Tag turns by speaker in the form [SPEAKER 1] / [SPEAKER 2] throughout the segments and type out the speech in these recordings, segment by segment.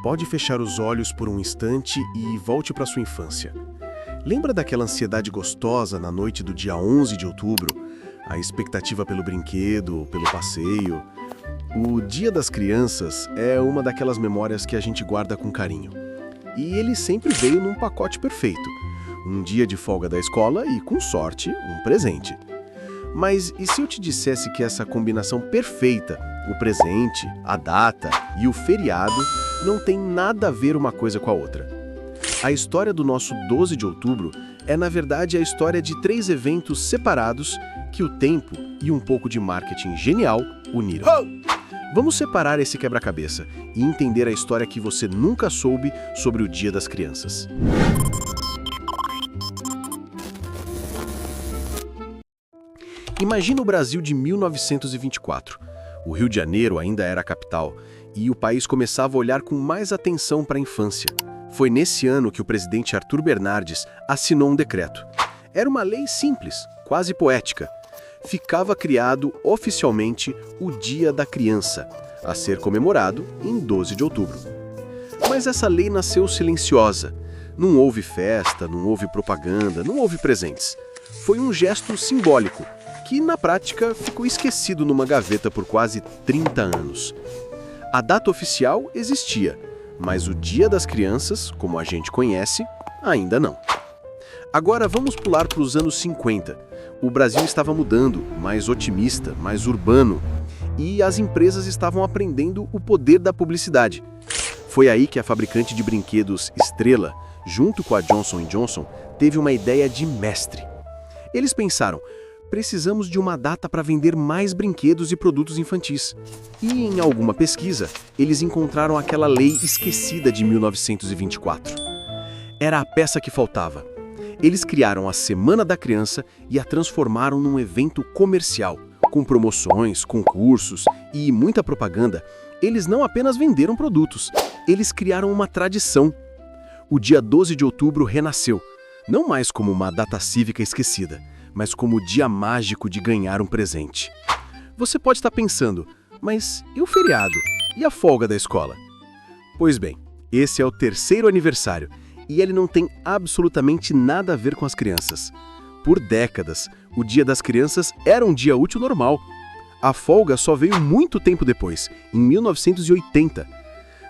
[SPEAKER 1] Pode fechar os olhos por um instante e volte para sua infância. Lembra daquela ansiedade gostosa na noite do dia 11 de outubro? A expectativa pelo brinquedo, pelo passeio? O Dia das Crianças é uma daquelas memórias que a gente guarda com carinho. E ele sempre veio num pacote perfeito. Um dia de folga da escola e, com sorte, um presente. Mas e se eu te dissesse que essa combinação perfeita, o presente, a data e o feriado, não tem nada a ver uma coisa com a outra? A história do nosso 12 de outubro é, na verdade, a história de 3 eventos separados que o tempo e um pouco de marketing genial uniram. Vamos separar esse quebra-cabeça e entender a história que você nunca soube sobre o Dia das Crianças. Imagina o Brasil de 1924. O Rio de Janeiro ainda era a capital e o país começava a olhar com mais atenção para a infância. Foi nesse ano que o presidente Arthur Bernardes assinou um decreto. Era uma lei simples, quase poética. Ficava criado oficialmente o Dia da Criança, a ser comemorado em 12 de outubro. Mas essa lei nasceu silenciosa. Não houve festa, não houve propaganda, não houve presentes. Foi um gesto simbólico, que na prática ficou esquecido numa gaveta por quase 30 anos. A data oficial existia, mas o Dia das Crianças, como a gente conhece, ainda não. Agora vamos pular para os anos 50. O Brasil estava mudando, mais otimista, mais urbano, e as empresas estavam aprendendo o poder da publicidade. Foi aí que a fabricante de brinquedos Estrela, junto com a Johnson & Johnson, teve uma ideia de mestre. Eles pensaram: precisamos de uma data para vender mais brinquedos e produtos infantis. E em alguma pesquisa, eles encontraram aquela lei esquecida de 1924. Era a peça que faltava. Eles criaram a Semana da Criança e a transformaram num evento comercial, com promoções, concursos e muita propaganda. Eles não apenas venderam produtos, eles criaram uma tradição. O dia 12 de outubro renasceu, não mais como uma data cívica esquecida, mas como o dia mágico de ganhar um presente. Você pode estar pensando, mas e o feriado? E a folga da escola? Pois bem, esse é o 3º aniversário e ele não tem absolutamente nada a ver com as crianças. Por décadas, o Dia das Crianças era um dia útil normal. A folga só veio muito tempo depois, em 1980.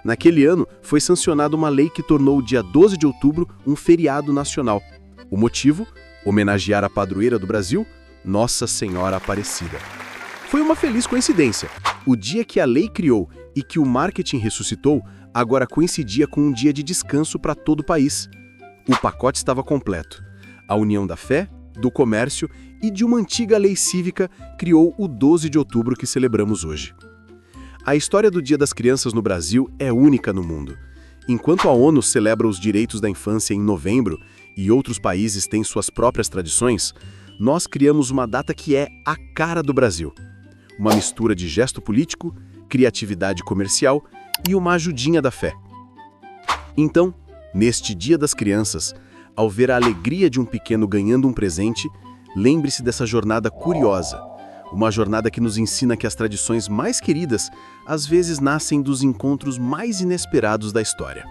[SPEAKER 1] Naquele ano, foi sancionada uma lei que tornou o dia 12 de outubro um feriado nacional. O motivo? Homenagear a padroeira do Brasil, Nossa Senhora Aparecida. Foi uma feliz coincidência. O dia que a lei criou e que o marketing ressuscitou, agora coincidia com um dia de descanso para todo o país. O pacote estava completo. A união da fé, do comércio e de uma antiga lei cívica criou o 12 de outubro que celebramos hoje. A história do Dia das Crianças no Brasil é única no mundo. Enquanto a ONU celebra os direitos da infância em novembro e outros países têm suas próprias tradições, nós criamos uma data que é a cara do Brasil. Uma mistura de gesto político, criatividade comercial e uma ajudinha da fé. Então, neste Dia das Crianças, ao ver a alegria de um pequeno ganhando um presente, lembre-se dessa jornada curiosa. Uma jornada que nos ensina que as tradições mais queridas às vezes nascem dos encontros mais inesperados da história.